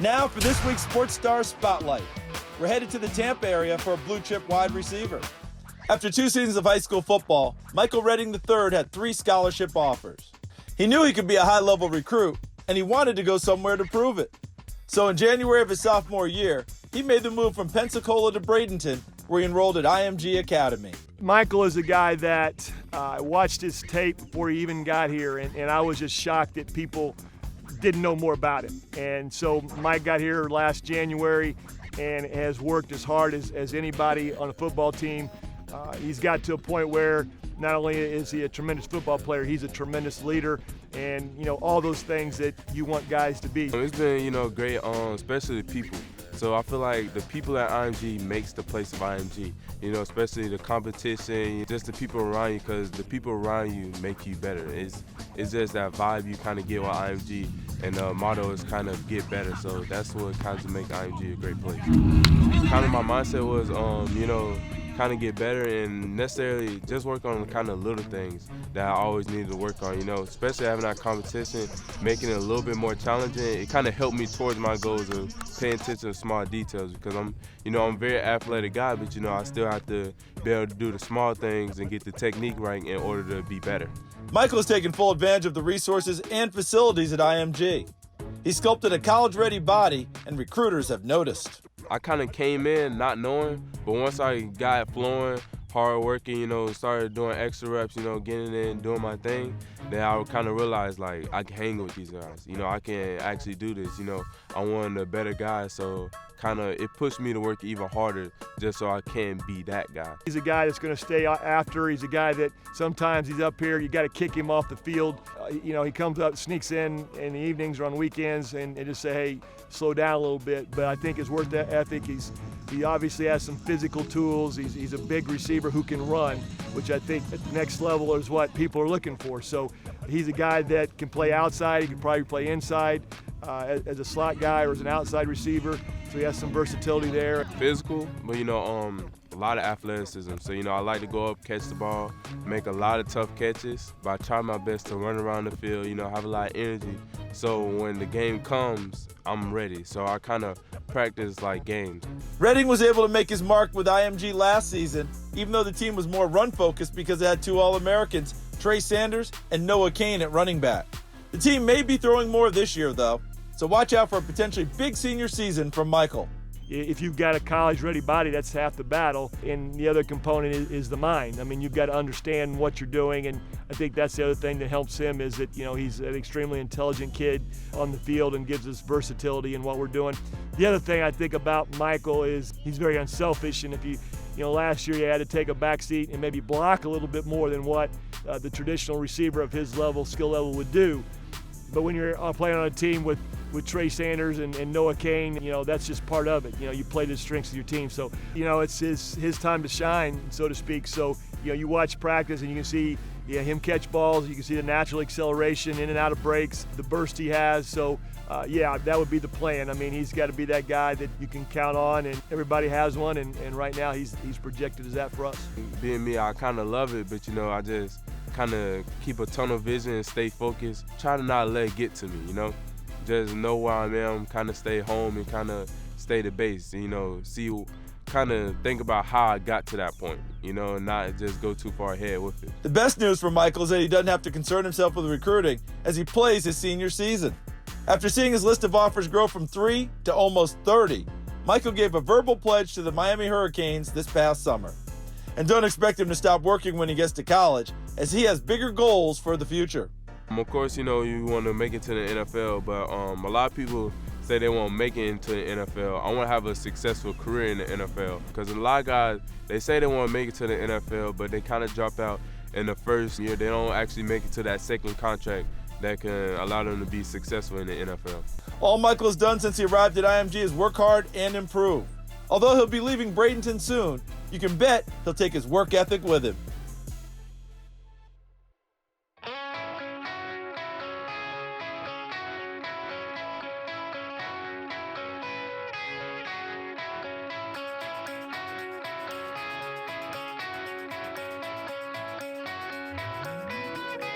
Now for this week's Sports Star Spotlight. We're headed to the Tampa area for a blue-chip wide receiver. After 2 seasons of high school football, Michael Redding III had 3 scholarship offers. He knew he could be a high-level recruit, and he wanted to go somewhere to prove it. So in January of his sophomore year, he made the move from Pensacola to Bradenton, where he enrolled at IMG Academy. Michael is a guy that I watched his tape before he even got here, and I was just shocked that people didn't know more about him. And so Mike got here last January and has worked as hard as anybody on a football team. He's got to a point where not only is he a tremendous football player, he's a tremendous leader, and all those things that you want guys to be. It's been great, especially the people. So I feel like the people at IMG makes the place of IMG. Especially the competition, just the people around you, because the people around you make you better. It's just that vibe you kind of get with IMG, and the motto is kind of get better. So that's what kind of makes IMG a great place. Kind of my mindset was, kind of get better and necessarily just work on the kind of little things that I always needed to work on, especially having that competition, making it a little bit more challenging. It kind of helped me towards my goals of paying attention to small details, because I'm a very athletic guy, but I still have to be able to do the small things and get the technique right in order to be better. Michael has taken full advantage of the resources and facilities at IMG. He sculpted a college-ready body, and recruiters have noticed. I kind of came in not knowing, but once I got it flowing, hard working, started doing extra reps, getting in, doing my thing, then I kind of realized, I can hang with these guys. I can actually do this. I'm one of the better guys, so it pushed me to work even harder just so I can be that guy. He's a guy that's going to stay after. He's a guy that sometimes he's up here, you got to kick him off the field. He comes up, sneaks in the evenings or on weekends and just say, hey, slow down a little bit. But I think his work ethic, he obviously has some physical tools. He's a big receiver who can run, which I think at the next level is what people are looking for. So he's a guy that can play outside. He can probably play inside as a slot guy or as an outside receiver. So he has some versatility there. Physical, but a lot of athleticism. So I like to go up, catch the ball, make a lot of tough catches, but I try my best to run around the field, have a lot of energy. So when the game comes, I'm ready. So I kind of practice like games. Redding was able to make his mark with IMG last season, even though the team was more run-focused because it had 2 All-Americans, Trey Sanders and Noah Kane at running back. The team may be throwing more this year, though, so watch out for a potentially big senior season from Michael. If you've got a college-ready body, that's half the battle, and the other component is the mind. You've got to understand what you're doing, and I think that's the other thing that helps him is that, he's an extremely intelligent kid on the field and gives us versatility in what we're doing. The other thing I think about Michael is he's very unselfish, and if last year he had to take a back seat and maybe block a little bit more than what the traditional receiver of his skill level would do. But when you're playing on a team with Trey Sanders and Noah Kane, that's just part of it. You play to the strengths of your team. So, it's his time to shine, so to speak. So, you watch practice and you can see him catch balls. You can see the natural acceleration in and out of breaks, the burst he has. So, that would be the plan. He's got to be that guy that you can count on, and everybody has one. And right now he's projected as that for us. Being me, I kind of love it, but, I just kind of keep a tunnel vision and stay focused. Try to not let it get to me, Just know where I am, kind of stay home and kind of stay the base, kind of think about how I got to that point, and not just go too far ahead with it. The best news for Michael is that he doesn't have to concern himself with recruiting as he plays his senior season. After seeing his list of offers grow from 3 to almost 30, Michael gave a verbal pledge to the Miami Hurricanes this past summer. And don't expect him to stop working when he gets to college, as he has bigger goals for the future. Of course, you want to make it to the NFL, but a lot of people say they won't make it into the NFL. I want to have a successful career in the NFL, because a lot of guys, they say they want to make it to the NFL, but they kind of drop out in the first year. They don't actually make it to that second contract that can allow them to be successful in the NFL. All Michael has done since he arrived at IMG is work hard and improve. Although he'll be leaving Bradenton soon, you can bet he'll take his work ethic with him.